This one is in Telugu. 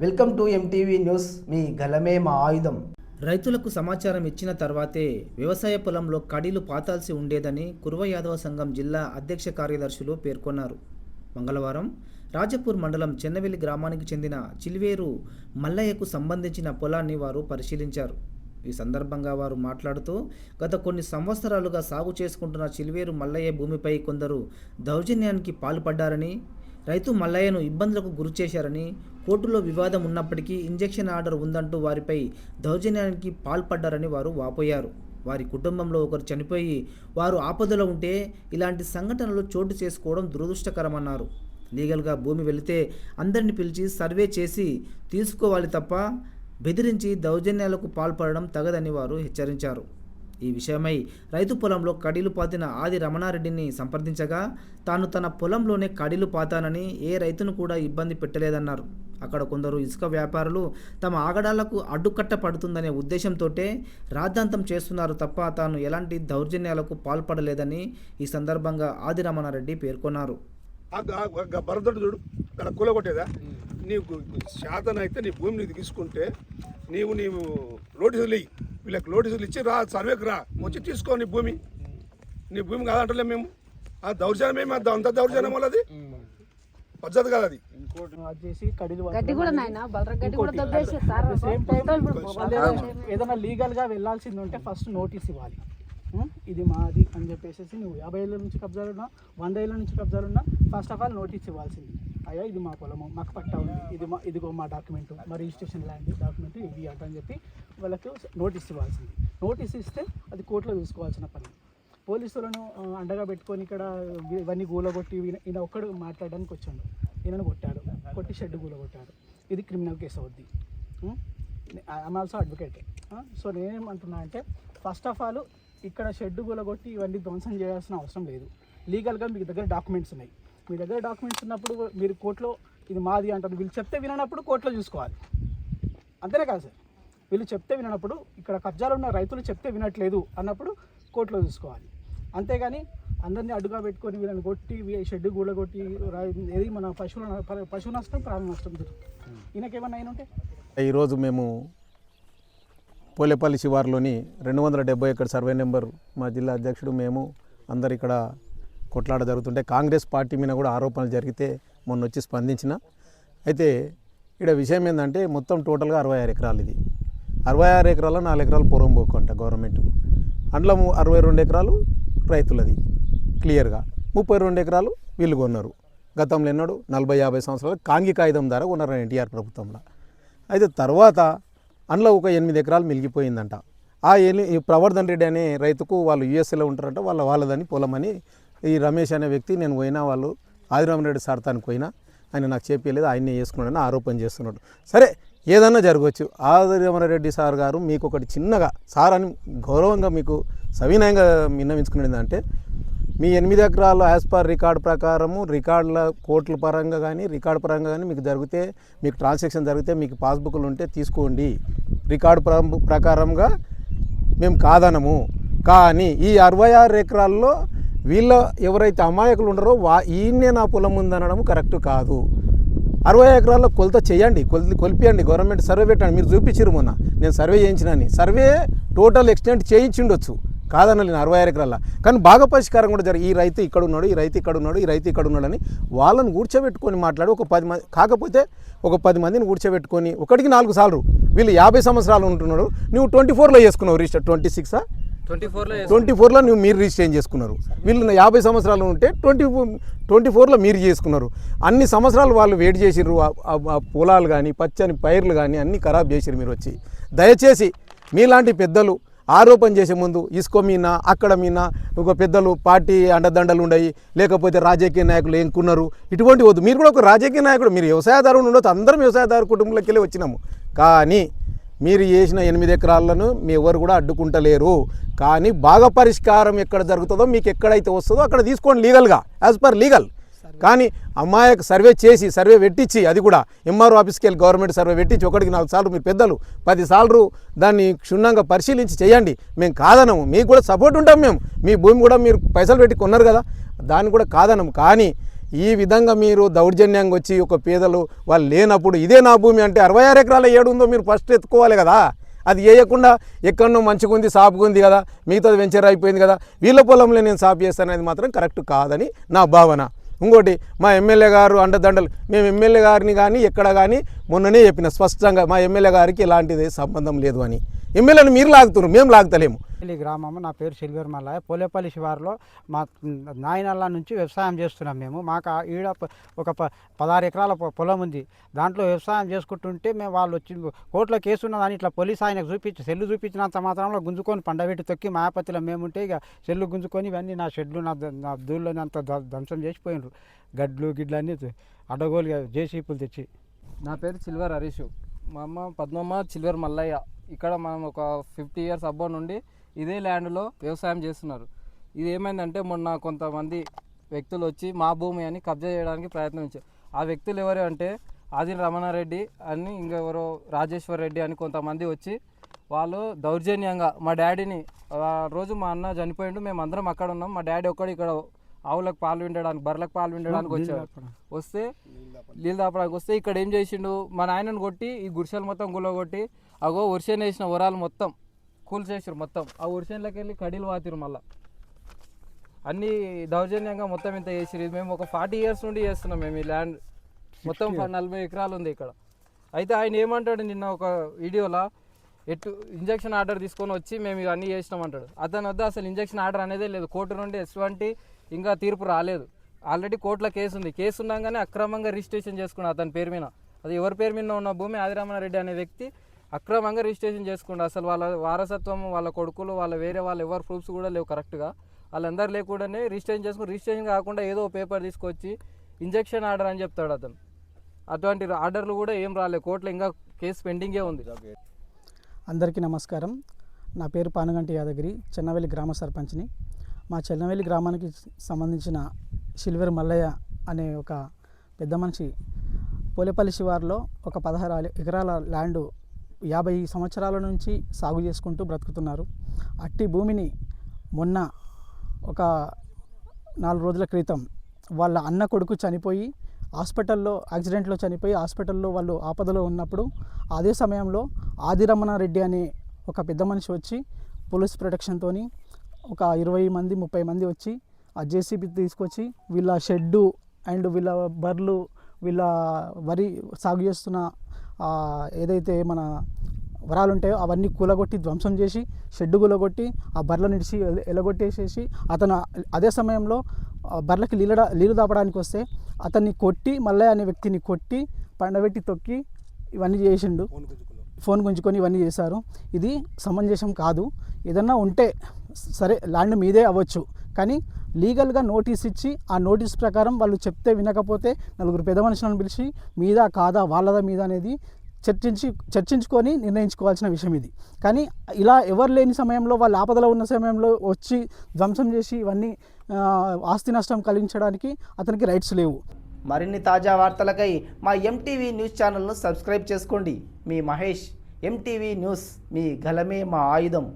Welcome to MTV news. మీ గలమే మా ఆయుధం. రైతులకు సమాచారం ఇచ్చిన తర్వాతే వ్యవసాయ పొలంలో కడీలు పాతాల్సి ఉండేదని కురువ యాదవ సంఘం జిల్లా అధ్యక్ష కార్యదర్శులు పేర్కొన్నారు. మంగళవారం రాజపూర్ మండలం చెన్నవెల్లి గ్రామానికి చెందిన చిల్వేరు మల్లయ్యకు సంబంధించిన పొలాన్ని వారు పరిశీలించారు. ఈ సందర్భంగా వారు మాట్లాడుతూ గత కొన్ని సంవత్సరాలుగా సాగు చేసుకుంటున్న చిల్వేరు మల్లయ్య భూమిపై కొందరు దౌర్జన్యానికి పాల్పడ్డారని, రైతు మల్లయ్యను ఇబ్బందులకు గురి చేశారని, కోర్టులో వివాదం ఉన్నప్పటికీ ఇంజెక్షన్ ఆర్డర్ ఉందంటూ వారిపై దౌర్జన్యానికి పాల్పడ్డారని వారు వాపోయారు. వారి కుటుంబంలో ఒకరు చనిపోయి వారు ఆపదలో ఉంటే ఇలాంటి సంఘటనలు చోటు చేసుకోవడం దురదృష్టకరమన్నారు. లీగల్గా భూమి వెళితే అందరిని పిలిచి సర్వే చేసి తీసుకోవాలి తప్ప బెదిరించి దౌర్జన్యాలకు పాల్పడడం తగదని వారు హెచ్చరించారు. ఈ విషయమై రైతు పొలంలో కడీలు పాతిన ఆది రమణారెడ్డిని సంప్రదించగా తాను తన పొలంలోనే కడీలు పాతానని, ఏ రైతును కూడా ఇబ్బంది పెట్టలేదన్నారు. అక్కడ కొందరు ఇసుక వ్యాపారులు తమ ఆగడాలకు అడ్డుకట్ట పడుతుందనే ఉద్దేశంతోటే రాద్ధాంతం చేస్తున్నారు తప్ప తాను ఎలాంటి దౌర్జన్యాలకు పాల్పడలేదని ఈ సందర్భంగా ఆది రమణారెడ్డి పేర్కొన్నారు. భరతుడు చూడు అక్కడ కూలగొట్టేదా, నీకు శాతం అయితే నీ భూమి నీకు తీసుకుంటే నీవు నోటీసులు ఇయ్యి, వీళ్ళకి నోటీసులు ఇచ్చి రా, సర్వేకి రా, వచ్చి తీసుకో నీ భూమి కాదంటలే మేము. ఆ దౌర్జన్యం ఏమి అంత దౌర్జన్యం వాళ్ళది పద్ధతి కాదు. అది ఏదైనా లీగల్ గా వెళ్లాల్సింది ఉంటే ఫస్ట్ నోటీస్ ఇవ్వాలి. ఇది మాది అని చెప్పేసి నువ్వు 50 ఏళ్ళ నుంచి కబ్జాలున్నా 100 ఏళ్ళ నుంచి కబ్జాలున్నా ఫస్ట్ ఆఫ్ ఆల్ నోటీస్ ఇవ్వాల్సింది. అయ్యా ఇది మా పొలము, మాకు పట్టా ఉంది, ఇదిగో మా డాక్యుమెంట్, మా రిజిస్ట్రేషన్ ల్యాండ్ డాక్యుమెంట్ ఇవి అట అని చెప్పి వాళ్ళకి నోటీస్ ఇవ్వాల్సింది. నోటీస్ ఇస్తే అది కోర్టులో చూసుకోవాల్సిన పని. పోలీసులను అండగా పెట్టుకొని ఇక్కడ ఇవన్నీ గూలగొట్టి ఈయన ఒక్కడు మాట్లాడడానికి వచ్చాడు, ఈయనను కొట్టాడు, కొట్టి షెడ్ గూలగొట్టాడు. ఇది క్రిమినల్ కేసు అవుద్ది. I'm also advocate. సో నేనేమంటున్నా అంటే ఫస్ట్ ఆఫ్ ఆల్ ఇక్కడ షెడ్ గూలగొట్టి ఇవన్నీ ధ్వంసం చేయాల్సిన అవసరం లేదు. లీగల్గా మీ దగ్గర డాక్యుమెంట్స్ ఉన్నాయి. మీ దగ్గర డాక్యుమెంట్స్ ఉన్నప్పుడు మీరు కోర్టులో ఇది మాది అంటారు. వీళ్ళు చెప్తే వినప్పుడు కోర్టులో చూసుకోవాలి. అంతేనే కాదు సార్, వీళ్ళు చెప్తే వినప్పుడు, ఇక్కడ కబ్జాలు ఉన్న రైతులు చెప్తే వినట్లేదు అన్నప్పుడు కోర్టులో చూసుకోవాలి. అంతేగాని అందరినీ అడ్డుగా పెట్టుకొని వీళ్ళని కొట్టి షెడ్ గూడగొట్టి ఏది మన పశువు నష్టం, ప్రాణ నష్టం జరుగుతుంది. ఈయనకేమన్నా అయిన ఉంటే ఈరోజు మేము పోలేపల్లి శివారులోని 270 ఎకర్ సర్వే నెంబర్ మా జిల్లా అధ్యక్షుడు మేము అందరు ఇక్కడ కొట్లాట జరుగుతుంటే కాంగ్రెస్ పార్టీ మీద కూడా ఆరోపణలు జరిగితే మొన్న వచ్చి స్పందించిన. అయితే ఇక్కడ విషయం ఏంటంటే మొత్తం టోటల్గా 66 ఎకరాలు. ఇది 66 ఎకరాల్లో 4 ఎకరాలు పూర్వం పోకుంట గవర్నమెంట్, అందులో 62 ఎకరాలు రైతులది క్లియర్గా, 32 ఎకరాలు వీళ్ళు కొన్నారు. గతంలో ఎన్నడు 40-50 సంవత్సరాలు కాంగి కాగితం ద్వారా కొన్నారు ఎన్టీఆర్ ప్రభుత్వంలో. అయితే తర్వాత అందులో ఒక 8 ఎకరాలు మిగిలిపోయిందంట. ఆ ప్రవర్ధన్ రెడ్డి అనే రైతుకు వాళ్ళు యూఎస్ఏలో ఉంటారంట, వాళ్ళదని పొలమని ఈ రమేష్ అనే వ్యక్తి నేను పోయినా, వాళ్ళు ఆదిరామరెడ్డి సార్ తానికి పోయినా, ఆయన నాకు చెప్పలేదు, ఆయన్నే చేసుకున్నాడని ఆరోపణ చేస్తున్నాడు. సరే ఏదన్నా జరగవచ్చు. ఆదిరామరెడ్డి సార్ గారు మీకు ఒకటి చిన్నగా సార్ అని గౌరవంగా మీకు సవినయంగా విన్నవించుకునేది అంటే, మీ 8 ఎకరాలు యాజ్ పర్ రికార్డు ప్రకారము రికార్డుల కోర్టుల పరంగా కానీ రికార్డు పరంగా కానీ మీకు జరిగితే, మీకు ట్రాన్సాక్షన్ జరిగితే, మీకు పాస్బుక్లు ఉంటే తీసుకోండి. రికార్డు ప్రకారంగా మేము కాదనము. కానీ ఈ 66 ఎకరాల్లో వీళ్ళ ఎవరైతే అమాయకులు ఉన్నారో ఈయన్నే నా పొలం ఉందనడం కరెక్ట్ కాదు. 60 ఎకరాల్లో కొలత చేయండి, కొలిపియండి, గవర్నమెంట్ సర్వే పెట్టండి. మీరు చూపించారు మొన్న, నేను సర్వే చేయించినని. సర్వే టోటల్ ఎక్స్టెంట్ చేయించిండొచ్చు, కాదనలేను 66 ఎకరాల. కానీ బాగా పరిష్కారం కూడా జరిగి ఈ రైతు ఇక్కడ ఉన్నాడు, ఈ రైతు ఇక్కడ ఉన్నాడు, ఈ రైతు ఇక్కడ ఉన్నాడని వాళ్ళని కూర్చోబెట్టుకొని మాట్లాడి ఒక 10 మంది, కాకపోతే ఒక 10 మందిని కూర్చోబెట్టుకొని ఒకటికి 4 సార్లు వీళ్ళు 50 సంవత్సరాలు ఉంటున్నాడు, నువ్వు 24లో చేసుకున్నావు రిజిస్టర్, 24లో నువ్వు మీరు రిజిస్టర్ చేసుకున్నారు. వీళ్ళు 50 సంవత్సరాలు ఉంటే 24లో మీరు చేసుకున్నారు. అన్ని సంవత్సరాలు వాళ్ళు వెయిట్ చేసిర్రు. ఆ పొలాలు కానీ పచ్చని పైర్లు కానీ అన్నీ ఖరాబ్ చేసిర్రు. మీరు వచ్చి దయచేసి మీలాంటి పెద్దలు ఆరోపణ చేసే ముందు ఇసుకో మీనా అక్కడ మీనా ఒక పెద్దలు పార్టీ అండదండలు ఉండయి, లేకపోతే రాజకీయ నాయకులు ఎంకున్నారు, ఇటువంటి వద్దు. మీరు కూడా ఒక రాజకీయ నాయకుడు, మీరు వ్యవసాయదారులు ఉండొచ్చు, అందరం వ్యవసాయదారు కుటుంబంలోకి వెళ్ళి వచ్చినాము. కానీ మీరు చేసిన 8 ఎకరాలను మీ ఎవరు కూడా అడ్డుకుంటలేరు. కానీ బాగా పరిష్కారం ఎక్కడ జరుగుతుందో, మీకు ఎక్కడైతే వస్తుందో అక్కడ తీసుకోండి లీగల్గా, యాజ్ పర్ లీగల్. కానీ అమ్మాయికి సర్వే చేసి సర్వే పెట్టించి, అది కూడా ఎంఆర్ఓ ఆఫీస్కి వెళ్ళి గవర్నమెంట్ సర్వే పెట్టించి ఒకటికి 4 సార్లు మీరు పెద్దలు 10 సార్లు దాన్ని క్షుణ్ణంగా పరిశీలించి చేయండి. మేము కాదనము, మీకు కూడా సపోర్ట్ ఉంటాం. మేము మీ భూమి కూడా మీరు పైసలు పెట్టి కొన్నారు కదా, దాన్ని కూడా కాదనము. కానీ ఈ విధంగా మీరు దౌర్జన్యంగా వచ్చి ఒక పేదలు వాళ్ళు లేనప్పుడు ఇదే నా భూమి అంటే 66 ఎకరాల ఏడు ఉందో మీరు ఫస్ట్ ఎత్తుకోవాలి కదా. అది వేయకుండా ఎక్కడో మంచిగా ఉంది సాపుగా ఉంది కదా, మిగతాది వెంచర్ అయిపోయింది కదా, వీళ్ళ పొలంలో నేను సాపు చేస్తాననేది మాత్రం కరెక్ట్ కాదని నా భావన. ఇంకోటి మా ఎమ్మెల్యే గారు అండదండలు, మేము ఎమ్మెల్యే గారిని కానీ ఎక్కడ కానీ మొన్ననే చెప్పిన స్పష్టంగా మా ఎమ్మెల్యే గారికి ఎలాంటిది సంబంధం లేదు అని. ఎమ్మెల్యేని మీరు లాగుతున్నారు, మేము లాగుతలేము. ఈ గ్రామం నా పేరు సిల్వర్ మల్లయ్య. పోలేపల్లి శివారులో మా నాయనల్ల నుంచి వ్యవసాయం చేస్తున్నాం మేము. మాకు ఈడ ఒక 16 ఎకరాల పొలం ఉంది. దాంట్లో వ్యవసాయం చేసుకుంటుంటే మేము వాళ్ళు వచ్చి కోర్టులో కేసు ఉన్నదని ఇట్లా పోలీస్ ఆయనకు సెల్లు చూపించినంత మాత్రంలో గుంజుకొని పండబెట్టి తొక్కి మాయాపతిలో మేముంటే ఇక సెల్లు గుంజుకొని ఇవన్నీ నా షెడ్లు నా దూళ్ళని అంత ధ్వంసం చేసిపోయినారు. గడ్లు గిడ్లన్నీ అడ్డగోలుగా జేసీపులు తెచ్చి. నా పేరు చిల్వర్ హరీష్. మా అమ్మ పద్మమ్మ చిల్వర్ మల్లయ్య. ఇక్కడ మనం ఒక 50 ఇయర్స్ అబ్బా నుండి ఇదే ల్యాండ్లో వ్యవసాయం చేస్తున్నారు. ఇది ఏమైందంటే మొన్న కొంతమంది వ్యక్తులు వచ్చి మా భూమి అని కబ్జా చేయడానికి ప్రయత్నించారు. ఆ వ్యక్తులు ఎవరు అంటే ఆది రమణారెడ్డి అని, ఇంకెవరో రాజేశ్వర్ రెడ్డి అని కొంతమంది వచ్చి వాళ్ళు దౌర్జన్యంగా మా డాడీని, రోజు మా అన్న చనిపోయిండు, మేము అందరం అక్కడ ఉన్నాం, మా డాడీ ఒక్కడు ఇక్కడ ఆవులకు పాలు విండడానికి బర్రెలకు పాలు విండడానికి వచ్చాడు. వస్తే నీళ్ళు దాపడానికి వస్తే ఇక్కడ ఏం చేసిండు, మా నాయనను కొట్టి ఈ గుడిసెలు మొత్తం గుల్లగొట్టి అగో వర్షం వేసిన వరాలు మొత్తం కూల్చేసారు. మొత్తం ఆ వర్షంలోకి వెళ్ళి కడీలు వాతిరు. మళ్ళీ అన్నీ దౌర్జన్యంగా మొత్తం ఇంత చేసిరు. ఇది మేము ఒక 40 ఇయర్స్ నుండి చేస్తున్నాం. మేము ఈ ల్యాండ్ మొత్తం 40 ఎకరాలు ఉంది ఇక్కడ. అయితే ఆయన ఏమంటాడు నిన్న ఒక వీడియోలో, ఇంజక్షన్ ఆర్డర్ తీసుకొని వచ్చి మేము ఇవన్నీ చేసినామంటాడు. అతని వద్ద అసలు ఇంజక్షన్ ఆర్డర్ అనేదే లేదు. కోర్టు నుండి ఎటువంటి ఇంకా తీర్పు రాలేదు. ఆల్రెడీ కోర్టులో కేసు ఉంది. కేసు ఉన్నాగానే అక్రమంగా రిజిస్ట్రేషన్ చేసుకున్నాడు అతని పేరు మీద. అది ఎవరి పేరు మీద ఉన్న భూమి ఆదిరామణారెడ్డి అనే వ్యక్తి అక్రమంగా రిజిస్ట్రేషన్ చేసుకున్నాడు. అసలు వాళ్ళ వారసత్వం, వాళ్ళ కొడుకులు, వేరే వాళ్ళు ఎవరు ప్రూఫ్స్ కూడా లేవు కరెక్ట్గా. వాళ్ళందరూ లేకుండానే రిజిస్ట్రేషన్ చేసుకుని, రిజిస్ట్రేషన్ కాకుండా ఏదో పేపర్ తీసుకొచ్చి ఇంజక్షన్ ఆర్డర్ అని చెప్తాడు అతను. అటువంటి ఆర్డర్లు కూడా ఏం రాలేదు కోర్టులో, ఇంకా కేసు పెండింగే ఉంది. అందరికీ నమస్కారం. నా పేరు పానుగంటి యాదగిరి, చెన్నవెల్లి గ్రామ సర్పంచ్ని. మా చెన్నవెల్లి గ్రామానికి సంబంధించిన సిల్వర్ మల్లయ్య అనే ఒక పెద్ద మనిషి పోలేపల్లి శివారులో ఒక 16 ఎకరాల ల్యాండు 50 సంవత్సరాల నుంచి సాగు చేసుకుంటూ బ్రతుకుతున్నారు. అట్టి భూమిని మొన్న ఒక 4 రోజుల క్రితం వాళ్ళ అన్న కొడుకు చనిపోయి హాస్పిటల్లో యాక్సిడెంట్లో చనిపోయి హాస్పిటల్లో వాళ్ళు ఆపదలో ఉన్నప్పుడు అదే సమయంలో ఆదిరమణారెడ్డి అనే ఒక పెద్ద మనిషి వచ్చి పోలీస్ ప్రొటెక్షన్తో ఒక 20 మంది 30 మంది వచ్చి ఆ జేసీబీ తీసుకొచ్చి వీళ్ళ షెడ్డు అండ్ వీళ్ళ బర్రెలు, వీళ్ళ వరి సాగు చేస్తున్న ఏదైతే మన వరాలు ఉంటాయో అవన్నీ కూలగొట్టి ధ్వంసం చేసి, షెడ్డు కూలగొట్టి ఆ బర్రెలను ఇడిచి ఎలగొట్టేసేసి, అతను అదే సమయంలో బర్రెలకి నీళ్ళు దాపడానికి వస్తే అతన్ని కొట్టి, మల్లయ్య అనే వ్యక్తిని కొట్టి పండబెట్టి తొక్కి ఇవన్నీ చేసిండు. ఫోన్ గుంజుకొని ఇవన్నీ చేశారు. ఇది సమంజసం కాదు. ఏదన్నా ఉంటే సరే ల్యాండ్ మీదే అవ్వచ్చు, కానీ లీగల్గా నోటీస్ ఇచ్చి ఆ నోటీస్ ప్రకారం వాళ్ళు చెప్తే వినకపోతే 4 పెద్ద మనుషులను పిలిచి మీద కాదా వాళ్ళదా మీద అనేది చర్చించుకొని నిర్ణయించుకోవాల్సిన విషయం ఇది. కానీ ఇలా ఎవరు లేని సమయంలో, వాళ్ళు ఆపదలో ఉన్న సమయంలో వచ్చి ధ్వంసం చేసి ఇవన్నీ ఆస్తి నష్టం కలిగించడానికి అతనికి రైట్స్ లేవు. మరిన్ని తాజా వార్తలకై మా ఎంటీవీ న్యూస్ ఛానల్ను సబ్స్క్రైబ్ చేసుకోండి. మీ మహేష్. ఎంటీవీ న్యూస్, మీ గలమే మా ఆయుధం.